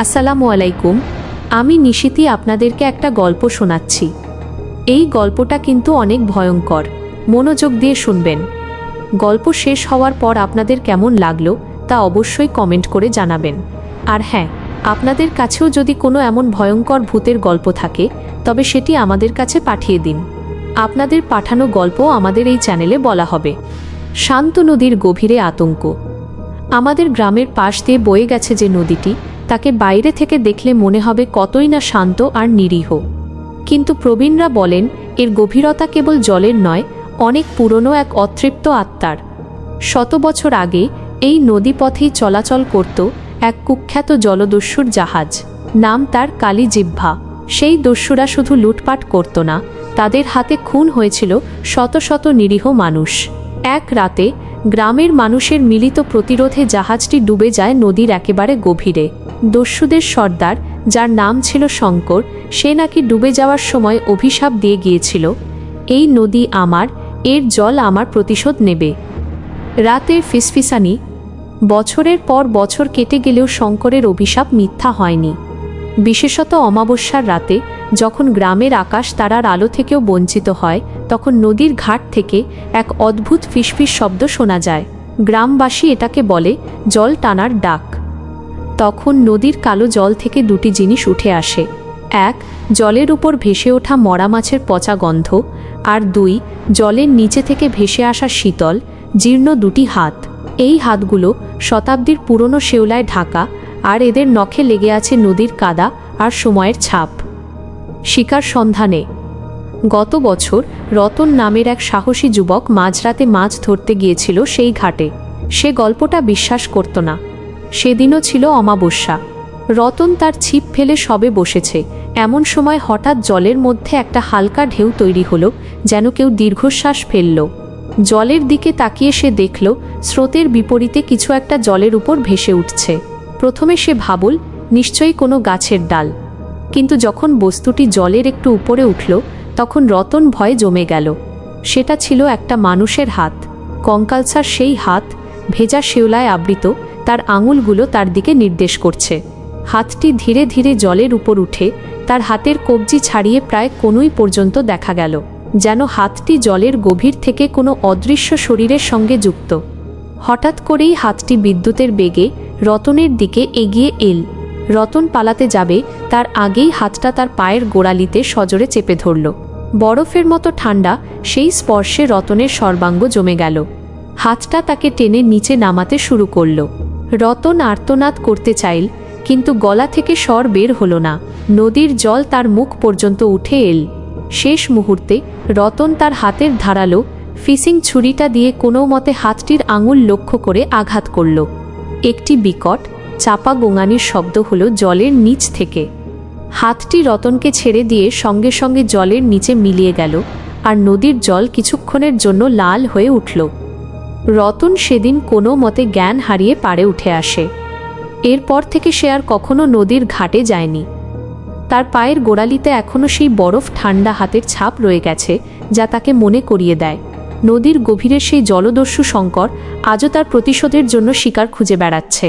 আসসালামু আলাইকুম। আমি নিশিতি আপনাদেরকে একটা গল্প শোনাচ্ছি। এই গল্পটা কিন্তু অনেক ভয়ঙ্কর। মনোযোগ দিয়ে শুনবেন। গল্প শেষ হওয়ার পর আপনাদের কেমন লাগলো তা অবশ্যই কমেন্ট করে জানাবেন। আর হ্যাঁ, আপনাদের কাছেও যদি কোনো এমন ভয়ঙ্কর ভূতের গল্প থাকে তবে সেটি আমাদের কাছে পাঠিয়ে দিন। আপনাদের পাঠানো গল্প আমাদের এই চ্যানেলে বলা হবে। শান্ত নদীর গভীরে আতঙ্ক। আমাদের গ্রামের পাশ দিয়ে বয়ে গেছে যে নদীটি, তাকে বাইরে থেকে দেখলে মনে হবে কতই না শান্ত আর নিরীহ। কিন্তু প্রবীণরা বলেন এর গভীরতা কেবল জলের নয়, অনেক পুরনো এক অতৃপ্ত আত্মার। শত বছর আগে এই নদীপথেই চলাচল করত এক কুখ্যাত জলদস্যুর জাহাজ। নাম তার কালী জিহ্বা। সেই দস্যুরা শুধু লুটপাট করত না, তাদের হাতে খুন হয়েছিল শত শত নিরীহ মানুষ। এক রাতে গ্রামের মানুষের মিলিত প্রতিরোধে জাহাজটি ডুবে যায় নদীর একেবারে গভীরে। দস্যুদের সর্দার, যার নাম ছিল শঙ্কর, সে নাকি ডুবে যাওয়ার সময় অভিশাপ দিয়ে গিয়েছিল, এই নদী আমার, এর জল আমার প্রতিশোধ নেবে। রাতের ফিসফিসানি। বছরের পর বছর কেটে গেলেও শঙ্করের অভিশাপ মিথ্যা হয়নি। বিশেষত অমাবস্যার রাতে, যখন গ্রামের আকাশ তারার আলো থেকেও বঞ্চিত হয়, তখন নদীর ঘাট থেকে এক অদ্ভুত ফিসফিস শব্দ শোনা যায়। গ্রামবাসী এটাকে বলে জল টানার ডাক। তখন নদীর কালো জল থেকে দুটি জিনিস উঠে আসে। এক, জলের উপর ভেসে ওঠা মরা মাছের পচা গন্ধ, আর দুই, জলের নিচে থেকে ভেসে আসা শীতল জীর্ণ দুটি হাত। এই হাতগুলো শতাব্দীর পুরনো শেওলায় ঢাকা, আর এদের নখে লেগে আছে নদীর কাদা আর সময়ের ছাপ। শিকার সন্ধানে। গত বছর রতন নামের এক সাহসী যুবক মাঝরাতে মাছ ধরতে গিয়েছিল সেই ঘাটে। সে গল্পটা বিশ্বাস করত না। সেদিনও ছিল অমাবস্যা। রতন তার ছিপ ফেলে সবে বসেছে, এমন সময় হঠাৎ জলের মধ্যে একটা হালকা ঢেউ তৈরি হলো, যেন কেউ দীর্ঘশ্বাস ফেলল। জলের দিকে তাকিয়ে সে দেখল স্রোতের বিপরীতে কিছু একটা জলের উপর ভেসে উঠছে। প্রথমে সে ভাবল নিশ্চয়ই কোনো গাছের ডাল, কিন্তু যখন বস্তুটি জলের একটু উপরে উঠল তখন রতন ভয়ে জমে গেল। সেটা ছিল একটা মানুষের হাত। কঙ্কালসার সেই হাত, ভেজা শেওলায় আবৃত, তার আঙুলগুলো তার দিকে নির্দেশ করছে। হাতটি ধীরে ধীরে জলের উপর উঠে তার হাতের কবজি ছাড়িয়ে প্রায় কনুই পর্যন্ত দেখা গেল, যেন হাতটি জলের গভীর থেকে কোনো অদৃশ্য শরীরের সঙ্গে যুক্ত। হঠাৎ করেই হাতটি বিদ্যুতের বেগে রতনের দিকে এগিয়ে এল। রতন পালাতে যাবে, তার আগেই হাতটা তার পায়ের গোড়ালিতে সজোরে চেপে ধরল। বরফের মতো ঠান্ডা সেই স্পর্শে রতনের সর্বাঙ্গ জমে গেল। হাতটা তাকে টেনে নিচে নামাতে শুরু করল। রতন আর্তনাদ করতে চাইল, কিন্তু গলা থেকে স্বর বের হলো না। নদীর জল তার মুখ পর্যন্ত উঠে এল। শেষ মুহূর্তে রতন তার হাতের ধারালো ফিসিং ছুরিটা দিয়ে কোনো মতে হাতটির আঙুল লক্ষ্য করে আঘাত করল। একটি বিকট চাপা গোঙানির শব্দ হলো জলের নিচ থেকে। হাতটি রতনকে ছেড়ে দিয়ে সঙ্গে সঙ্গে জলের নিচে মিলিয়ে গেল, আর নদীর জল কিছুক্ষণের জন্য লাল হয়ে উঠল। রতন সেদিন কোনো মতে জ্ঞান হারিয়ে পাড়ে উঠে আসে। এরপর থেকে সে আর কখনো নদীর ঘাটে যায়নি। তার পায়ের গোড়ালিতে এখনও সেই বরফ ঠান্ডা হাতের ছাপ রয়ে গেছে, যা তাকে মনে করিয়ে দেয় নদীর গভীরে সেই জলদস্যু শঙ্কর আজও তার প্রতিশোধের জন্য শিকার খুঁজে বেড়াচ্ছে।